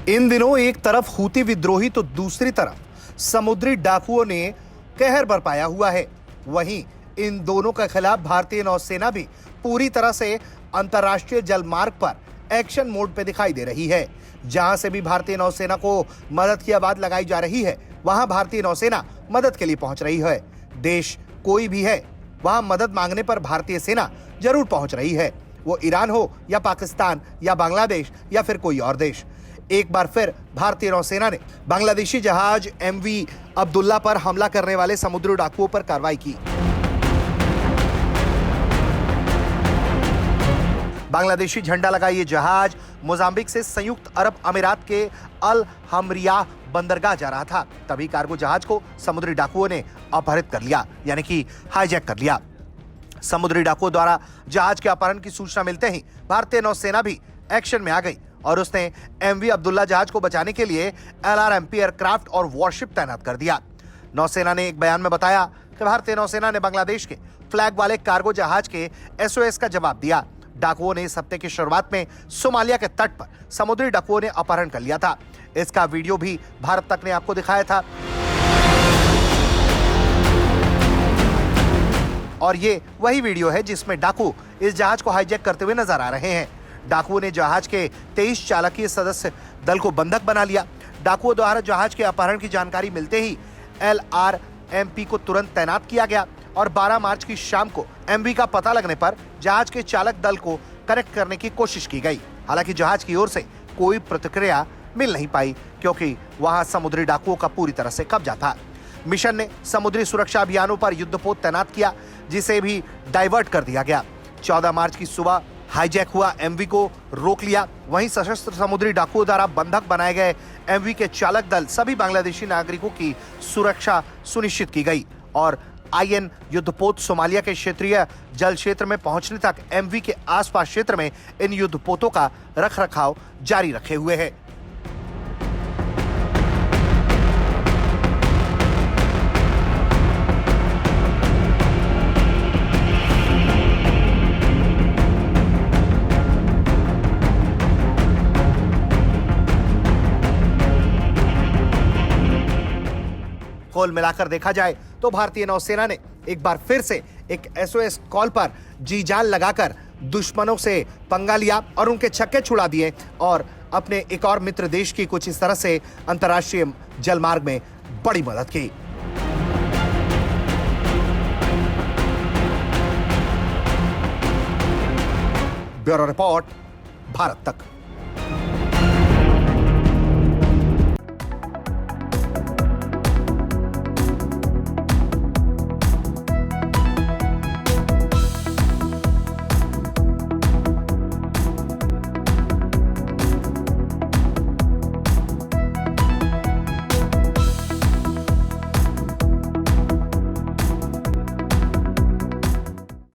इन दिनों एक तरफ हूती विद्रोही तो दूसरी तरफ समुद्री डाकुओं ने कहर बरपाया हुआ है। वहीं इन दोनों के खिलाफ भारतीय नौसेना भी पूरी तरह से अंतर्राष्ट्रीय जलमार्ग पर एक्शन मोड पे दिखाई दे रही है। जहां से भी भारतीय नौसेना को मदद की आवाज लगाई जा रही है, वहां भारतीय नौसेना मदद के लिए पहुंच रही है। देश कोई भी है, वहां मदद मांगने पर भारतीय सेना जरूर पहुंच रही है। वो ईरान हो या पाकिस्तान या बांग्लादेश या फिर कोई और देश। एक बार फिर भारतीय नौसेना ने बांग्लादेशी जहाज एमवी अब्दुल्ला पर हमला करने वाले समुद्री डाकुओं पर कार्रवाई की। बांग्लादेशी झंडा लगा ये जहाज मोजाम्बिक से संयुक्त अरब अमीरात के अल हमरिया बंदरगाह जा रहा था। तभी कार्गो जहाज को समुद्री डाकुओं ने अपहरित कर लिया, यानी कि हाईजैक कर लिया। समुद्री डाकुओं द्वारा जहाज के अपहरण की सूचना मिलते ही भारतीय नौसेना भी एक्शन में आ गई और उसने एमवी अब्दुल्ला जहाज को बचाने के लिए LRMP एयरक्राफ्ट और वॉरशिप तैनात कर दिया। नौसेना ने एक बयान में बताया कि भारतीय नौसेना ने बांग्लादेश के फ्लैग वाले कार्गो जहाज के SOS का जवाब दिया। डाकुओं ने इस हफ्ते की शुरुआत में सोमालिया के तट पर समुद्री डाकुओं ने अपहरण कर लिया था। इसका वीडियो भी भारत तक ने आपको दिखाया था और ये वही वीडियो है जिसमें डाकू इस जहाज को हाईजैक करते हुए नजर आ रहे हैं। डाकुओं ने जहाज के 23 चालकीय सदस्य दल को बंधक बना लिया। डाकुओं द्वारा जहाज के अपहरण की जानकारी मिलते ही LRMP को तुरंत तैनात किया गया और 12 मार्च की शाम को MV का पता लगने पर जहाज के चालक दल को कनेक्ट करने की कोशिश की गई। हालांकि जहाज की ओर से कोई प्रतिक्रिया मिल नहीं पाई क्योंकि वहां समुद्री डाकुओं का पूरी तरह से कब्जा था। मिशन ने समुद्री सुरक्षा अभियानों पर युद्धपोत तैनात किया, जिसे भी डाइवर्ट कर दिया गया। 14 मार्च की सुबह हाईजैक हुआ MV को रोक लिया। वहीं सशस्त्र समुद्री डाकुओं द्वारा बंधक बनाए गए MV के चालक दल सभी बांग्लादेशी नागरिकों की सुरक्षा सुनिश्चित की गई और IN युद्धपोत सोमालिया के क्षेत्रीय जल क्षेत्र में पहुंचने तक MV के आसपास क्षेत्र में इन युद्धपोतों का रखरखाव जारी रखे हुए है। कुल मिलाकर देखा जाए तो भारतीय नौसेना ने एक बार फिर से एक SOS कॉल पर जी जान लगाकर दुश्मनों से पंगा लिया और उनके छक्के छुड़ा दिए और अपने एक और मित्र देश की कुछ इस तरह से अंतर्राष्ट्रीय जलमार्ग में बड़ी मदद की। ब्यूरो रिपोर्ट, भारत तक।